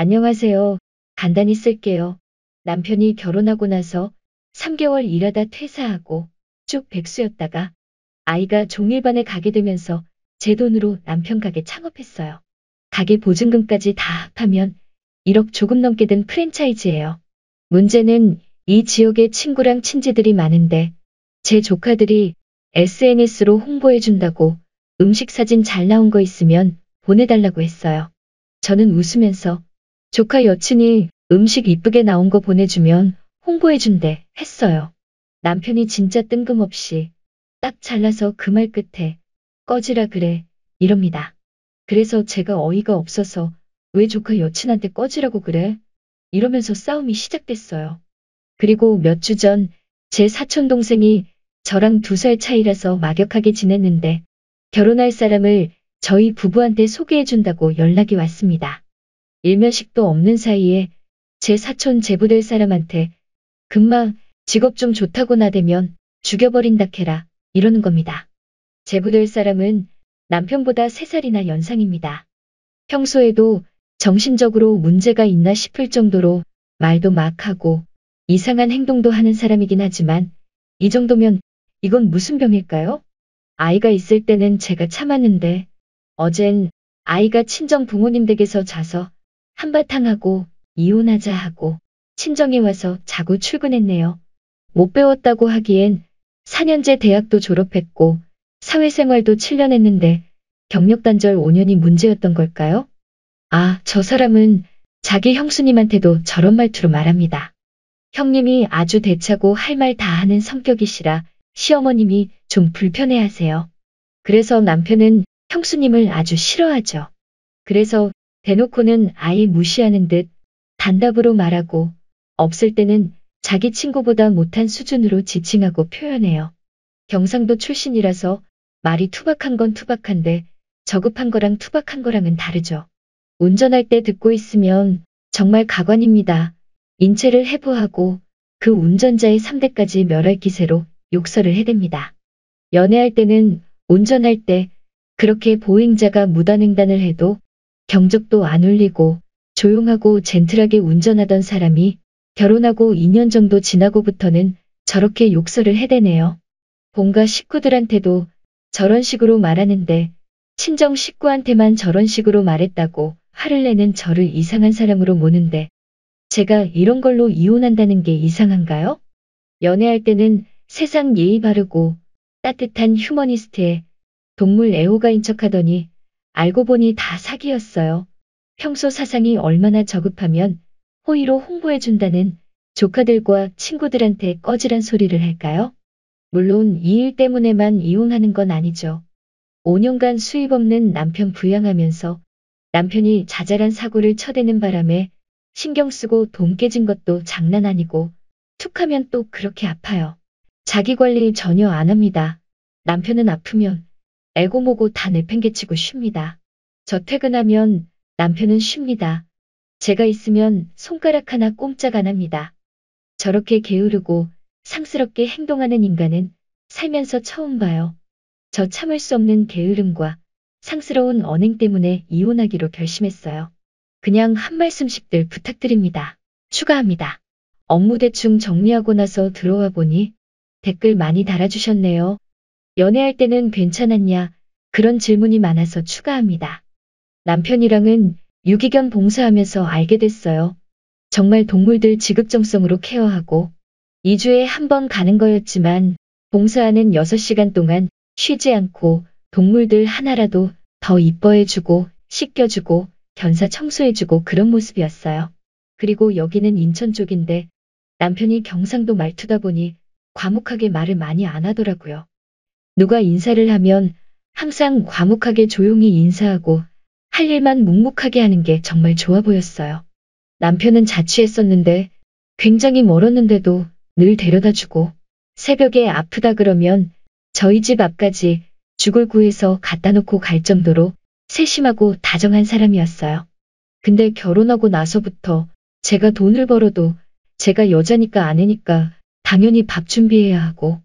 안녕하세요. 간단히 쓸게요. 남편이 결혼하고 나서 3개월 일하다 퇴사하고 쭉 백수였다가 아이가 종일반에 가게 되면서 제 돈으로 남편 가게 창업했어요. 가게 보증금까지 다 합하면 1억 조금 넘게 든 프랜차이즈예요. 문제는 이 지역에 친구랑 친지들이 많은데 제 조카들이 SNS로 홍보해준다고 음식 사진 잘 나온 거 있으면 보내달라고 했어요. 저는 웃으면서 조카 여친이 음식 이쁘게 나온 거 보내주면 홍보해준대 했어요. 남편이 진짜 뜬금없이 딱 잘라서 그 말 끝에 꺼지라 그래 이럽니다. 그래서 제가 어이가 없어서 왜 조카 여친한테 꺼지라고 그래? 이러면서 싸움이 시작됐어요. 그리고 몇 주 전 제 사촌 동생이 저랑 2살 차이라서 막역하게 지냈는데 결혼할 사람을 저희 부부한테 소개해준다고 연락이 왔습니다. 일면식도 없는 사이에 제 사촌 제부될 사람한테 금방 직업 좀 좋다고 나대면 죽여버린다 캐라 이러는 겁니다. 제부될 사람은 남편보다 3살이나 연상입니다. 평소에도 정신적으로 문제가 있나 싶을 정도로 말도 막 하고 이상한 행동도 하는 사람이긴 하지만 이 정도면 이건 무슨 병일까요? 아이가 있을 때는 제가 참았는데 어젠 아이가 친정 부모님 댁에서 자서 한바탕 하고 이혼하자 하고 친정에 와서 자고 출근했네요. 못 배웠다고 하기엔 4년제 대학도 졸업했고 사회생활도 7년 했는데 경력 단절 5년이 문제였던 걸까요? 아, 저 사람은 자기 형수님한테도 저런 말투로 말합니다. 형님이 아주 대차고 할 말 다 하는 성격이시라 시어머님이 좀 불편해하세요. 그래서 남편은 형수님을 아주 싫어하죠. 그래서 대놓고는 아예 무시하는 듯 단답으로 말하고 없을 때는 자기 친구보다 못한 수준으로 지칭하고 표현해요. 경상도 출신이라서 말이 투박한 건 투박한데 저급한 거랑 투박한 거랑은 다르죠. 운전할 때 듣고 있으면 정말 가관입니다. 인체를 해부하고 그 운전자의 3대까지 멸할 기세로 욕설을 해댑니다. 연애할 때는 운전할 때 그렇게 보행자가 무단횡단을 해도 경적도 안 울리고 조용하고 젠틀하게 운전하던 사람이 결혼하고 2년 정도 지나고부터는 저렇게 욕설을 해대네요. 본가 식구들한테도 저런 식으로 말하는데 친정 식구한테만 저런 식으로 말했다고 화를 내는 저를 이상한 사람으로 모는데 제가 이런 걸로 이혼한다는 게 이상한가요? 연애할 때는 세상 예의 바르고 따뜻한 휴머니스트에 동물 애호가인 척하더니 알고 보니 다 사기였어요. 평소 사상이 얼마나 저급하면 호의로 홍보해준다는 조카들과 친구들한테 꺼지란 소리를 할까요? 물론 이 일 때문에만 이혼하는 건 아니죠. 5년간 수입 없는 남편 부양하면서 남편이 자잘한 사고를 쳐대는 바람에 신경 쓰고 돈 깨진 것도 장난 아니고 툭하면 또 그렇게 아파요. 자기 관리 전혀 안 합니다. 남편은 아프면 애고모고 다 내팽개치고 쉽니다. 저 퇴근하면 남편은 쉽니다. 제가 있으면 손가락 하나 꼼짝 안 합니다. 저렇게 게으르고 상스럽게 행동하는 인간은 살면서 처음 봐요. 저 참을 수 없는 게으름과 상스러운 언행 때문에 이혼하기로 결심했어요. 그냥 한 말씀씩들 부탁드립니다. 추가합니다. 업무 대충 정리하고 나서 들어와 보니 댓글 많이 달아주셨네요. 연애할 때는 괜찮았냐? 그런 질문이 많아서 추가합니다. 남편이랑은 유기견 봉사하면서 알게 됐어요. 정말 동물들 지극정성으로 케어하고 2주에 한 번 가는 거였지만 봉사하는 6시간 동안 쉬지 않고 동물들 하나라도 더 이뻐해주고 씻겨주고 견사 청소해주고 그런 모습이었어요. 그리고 여기는 인천 쪽인데 남편이 경상도 말투다 보니 과묵하게 말을 많이 안 하더라고요. 누가 인사를 하면 항상 과묵하게 조용히 인사하고 할 일만 묵묵하게 하는 게 정말 좋아 보였어요. 남편은 자취했었는데 굉장히 멀었는데도 늘 데려다주고 새벽에 아프다 그러면 저희 집 앞까지 죽을 구해서 갖다 놓고 갈 정도로 세심하고 다정한 사람이었어요. 근데 결혼하고 나서부터 제가 돈을 벌어도 제가 여자니까 아내니까 당연히 밥 준비해야 하고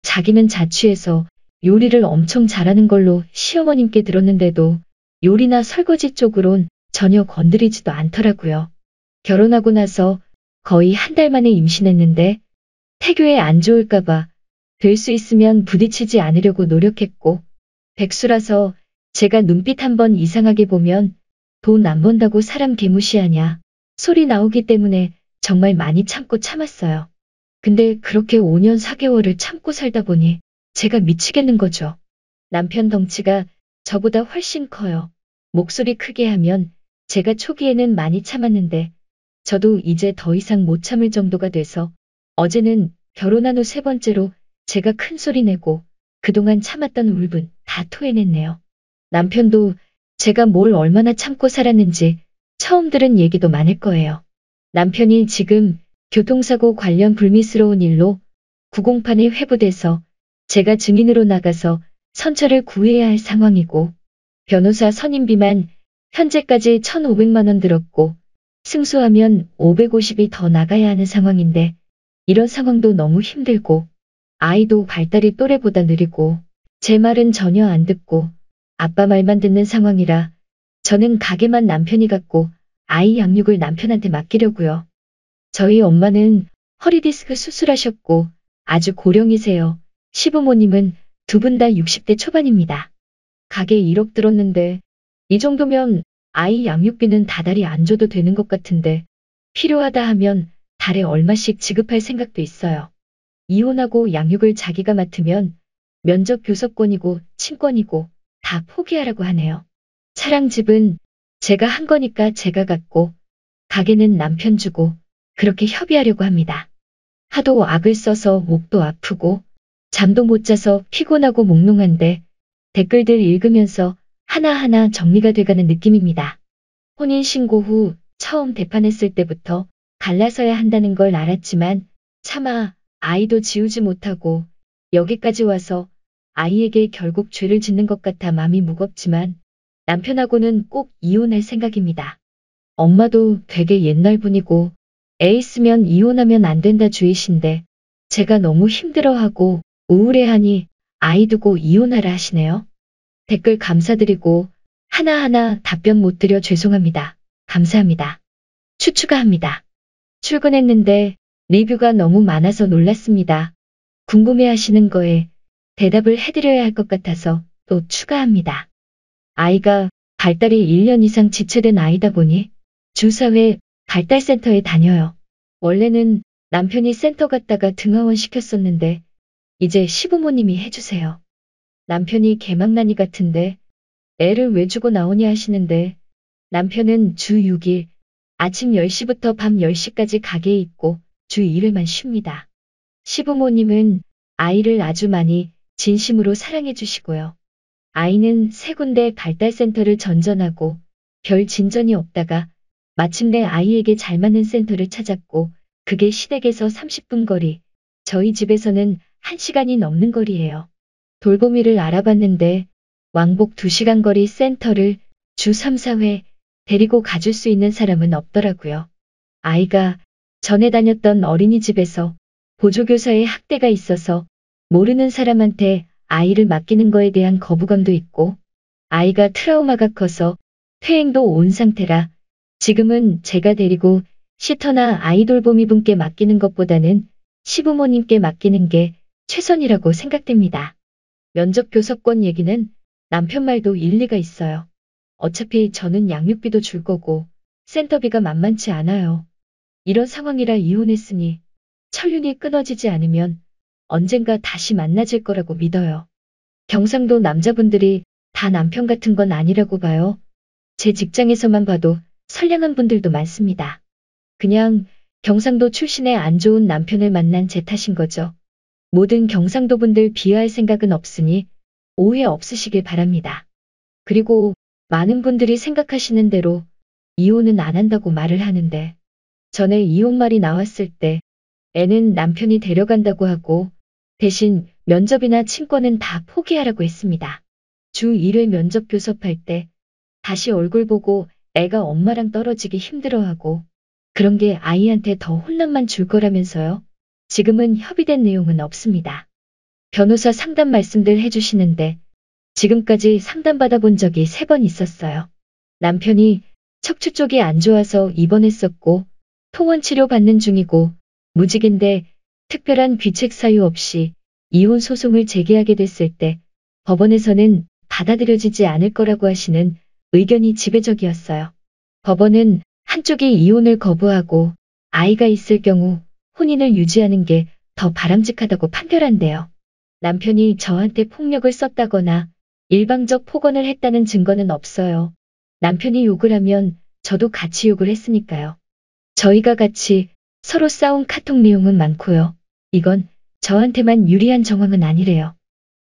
자기는 자취해서 요리를 엄청 잘하는 걸로 시어머님께 들었는데도 요리나 설거지 쪽으론 전혀 건드리지도 않더라고요. 결혼하고 나서 거의 한 달 만에 임신했는데 태교에 안 좋을까봐 될 수 있으면 부딪히지 않으려고 노력했고, 백수라서 제가 눈빛 한번 이상하게 보면 돈 안 번다고 사람 개무시하냐 소리 나오기 때문에 정말 많이 참았어요. 근데 그렇게 5년 4개월을 참고 살다 보니 제가 미치겠는 거죠. 남편 덩치가 저보다 훨씬 커요. 목소리 크게 하면 제가 초기에는 많이 참았는데 저도 이제 더 이상 못 참을 정도가 돼서 어제는 결혼한 후 3번째로 제가 큰 소리 내고 그동안 참았던 울분 다 토해냈네요. 남편도 제가 뭘 얼마나 참고 살았는지 처음 들은 얘기도 많을 거예요. 남편이 지금 교통사고 관련 불미스러운 일로 구공판에 회부돼서 제가 증인으로 나가서 선처를 구해야 할 상황이고, 변호사 선임비만 현재까지 1,500만 원 들었고 승소하면 550이 더 나가야 하는 상황인데, 이런 상황도 너무 힘들고 아이도 발달이 또래보다 느리고 제 말은 전혀 안 듣고 아빠 말만 듣는 상황이라 저는 가게만 남편이 갖고 아이 양육을 남편한테 맡기려고요. 저희 엄마는 허리디스크 수술하셨고 아주 고령이세요. 시부모님은 두 분 다 60대 초반입니다. 가게 1억 들었는데 이 정도면 아이 양육비는 다달이 안 줘도 되는 것 같은데 필요하다 하면 달에 얼마씩 지급할 생각도 있어요. 이혼하고 양육을 자기가 맡으면 면접 교섭권이고 친권이고 다 포기하라고 하네요. 차랑 집은 제가 한 거니까 제가 갖고 가게는 남편 주고 그렇게 협의하려고 합니다. 하도 악을 써서 목도 아프고 잠도 못 자서 피곤하고 몽롱한데 댓글들 읽으면서 하나하나 정리가 돼가는 느낌입니다. 혼인신고 후 처음 대판했을 때부터 갈라서야 한다는 걸 알았지만 차마 아이도 지우지 못하고 여기까지 와서 아이에게 결국 죄를 짓는 것 같아 마음이 무겁지만 남편하고는 꼭 이혼할 생각입니다. 엄마도 되게 옛날 분이고 애 있으면 이혼하면 안 된다 주의신데 제가 너무 힘들어하고 우울해하니 아이 두고 이혼하라 하시네요. 댓글 감사드리고 하나하나 답변 못 드려 죄송합니다. 감사합니다. 추가합니다. 출근했는데 리뷰가 너무 많아서 놀랐습니다. 궁금해하시는 거에 대답을 해드려야 할 것 같아서 또 추가합니다. 아이가 발달이 1년 이상 지체된 아이다 보니 주 4회 발달센터에 다녀요. 원래는 남편이 센터 갔다가 등하원 시켰었는데 이제 시부모님이 해주세요. 남편이 개망나니 같은데 애를 왜 주고 나오냐 하시는데 남편은 주 6일 아침 10시부터 밤 10시까지 가게에 있고 주 1회만 쉽니다. 시부모님은 아이를 아주 많이 진심으로 사랑해 주시고요. 아이는 3군데 발달센터를 전전하고 별 진전이 없다가 마침내 아이에게 잘 맞는 센터를 찾았고 그게 시댁에서 30분 거리, 저희 집에서는 1시간이 넘는 거리예요. 돌보미를 알아봤는데 왕복 2시간 거리 센터를 주 3, 4회 데리고 가줄 수 있는 사람은 없더라고요. 아이가 전에 다녔던 어린이집에서 보조교사의 학대가 있어서 모르는 사람한테 아이를 맡기는 거에 대한 거부감도 있고 아이가 트라우마가 커서 퇴행도 온 상태라 지금은 제가 데리고 시터나 아이 돌보미 분께 맡기는 것보다는 시부모님께 맡기는 게 최선이라고 생각됩니다. 면접 교섭권 얘기는 남편 말도 일리가 있어요. 어차피 저는 양육비도 줄 거고 센터비가 만만치 않아요. 이런 상황이라 이혼했으니 천륜이 끊어지지 않으면 언젠가 다시 만나질 거라고 믿어요. 경상도 남자분들이 다 남편 같은 건 아니라고 봐요. 제 직장에서만 봐도 선량한 분들도 많습니다. 그냥 경상도 출신의 안 좋은 남편을 만난 제 탓인 거죠. 모든 경상도 분들 비하할 생각은 없으니 오해 없으시길 바랍니다. 그리고 많은 분들이 생각하시는 대로 이혼은 안 한다고 말을 하는데 전에 이혼 말이 나왔을 때 애는 남편이 데려간다고 하고 대신 면접이나 친권은 다 포기하라고 했습니다. 주 1회 면접 교섭할 때 다시 얼굴 보고 애가 엄마랑 떨어지기 힘들어하고 그런 게 아이한테 더 혼란만 줄 거라면서요. 지금은 협의된 내용은 없습니다. 변호사 상담 말씀들 해주시는데 지금까지 상담받아본 적이 3번 있었어요. 남편이 척추 쪽이 안 좋아서 입원했었고 통원 치료 받는 중이고 무직인데 특별한 귀책 사유 없이 이혼 소송을 제기하게 됐을 때 법원에서는 받아들여지지 않을 거라고 하시는 의견이 지배적이었어요. 법원은 한쪽이 이혼을 거부하고 아이가 있을 경우 혼인을 유지하는 게 더 바람직하다고 판결한대요. 남편이 저한테 폭력을 썼다거나 일방적 폭언을 했다는 증거는 없어요. 남편이 욕을 하면 저도 같이 욕을 했으니까요. 저희가 같이 서로 싸운 카톡 내용은 많고요. 이건 저한테만 유리한 정황은 아니래요.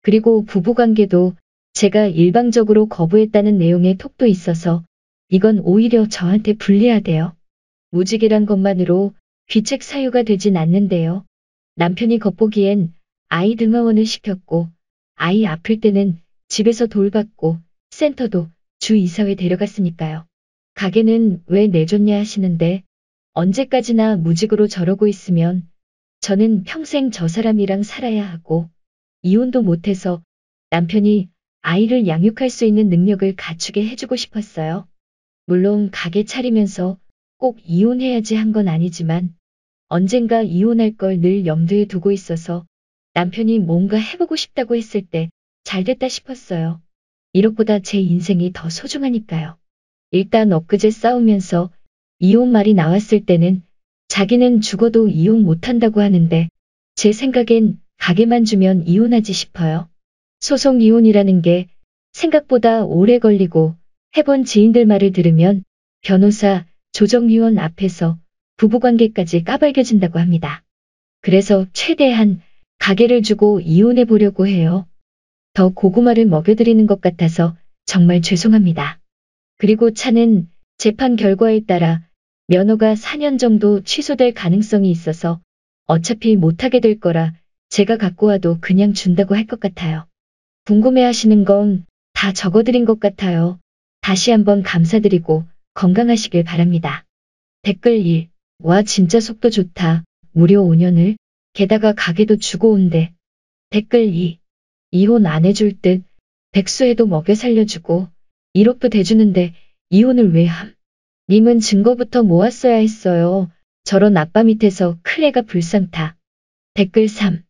그리고 부부관계도 제가 일방적으로 거부했다는 내용의 톡도 있어서 이건 오히려 저한테 불리하대요. 무직이란 것만으로 귀책 사유가 되진 않는데요. 남편이 겉보기엔 아이 등하원을 시켰고 아이 아플 때는 집에서 돌봤고 센터도 주 이사회 데려갔으니까요. 가게는 왜 내줬냐 하시는데 언제까지나 무직으로 저러고 있으면 저는 평생 저 사람이랑 살아야 하고 이혼도 못해서 남편이 아이를 양육할 수 있는 능력을 갖추게 해주고 싶었어요. 물론 가게 차리면서 꼭 이혼해야지 한 건 아니지만 언젠가 이혼할 걸 늘 염두에 두고 있어서 남편이 뭔가 해보고 싶다고 했을 때 잘됐다 싶었어요. 이것보다 제 인생이 더 소중하니까요. 일단 엊그제 싸우면서 이혼 말이 나왔을 때는 자기는 죽어도 이혼 못한다고 하는데 제 생각엔 가게만 주면 이혼하지 싶어요. 소송 이혼이라는 게 생각보다 오래 걸리고 해본 지인들 말을 들으면 변호사, 조정위원 앞에서 부부관계까지 까발겨진다고 합니다. 그래서 최대한 가게를 주고 이혼해 보려고 해요. 더 고구마를 먹여드리는 것 같아서 정말 죄송합니다. 그리고 차는 재판 결과에 따라 면허가 4년 정도 취소될 가능성이 있어서 어차피 못하게 될 거라 제가 갖고 와도 그냥 준다고 할 것 같아요. 궁금해하시는 건 다 적어드린 것 같아요. 다시 한번 감사드리고 건강하시길 바랍니다. 댓글 1. 와 진짜 속도 좋다. 무려 5년을 게다가 가게도 주고 온대. 댓글 2. 이혼 안 해줄 듯 백수해도 먹여 살려주고 1억도 대주는데 이혼을 왜 함? 님은 증거부터 모았어야 했어요. 저런 아빠 밑에서 클 애가 불쌍타. 댓글 3.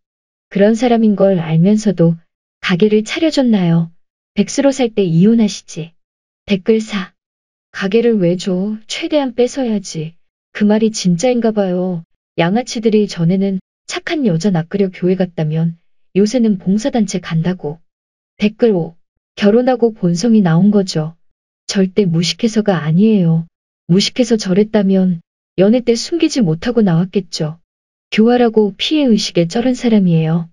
그런 사람인 걸 알면서도 가게를 차려줬나요? 백수로 살 때 이혼하시지. 댓글 4. 가게를 왜 줘? 최대한 뺏어야지. 그 말이 진짜인가 봐요. 양아치들이 전에는 착한 여자 낚으려 교회 갔다면 요새는 봉사단체 간다고. 댓글 5. 결혼하고 본성이 나온 거죠. 절대 무식해서가 아니에요. 무식해서 저랬다면 연애 때 숨기지 못하고 나왔겠죠. 교활하고 피해의식에 쩔은 사람이에요.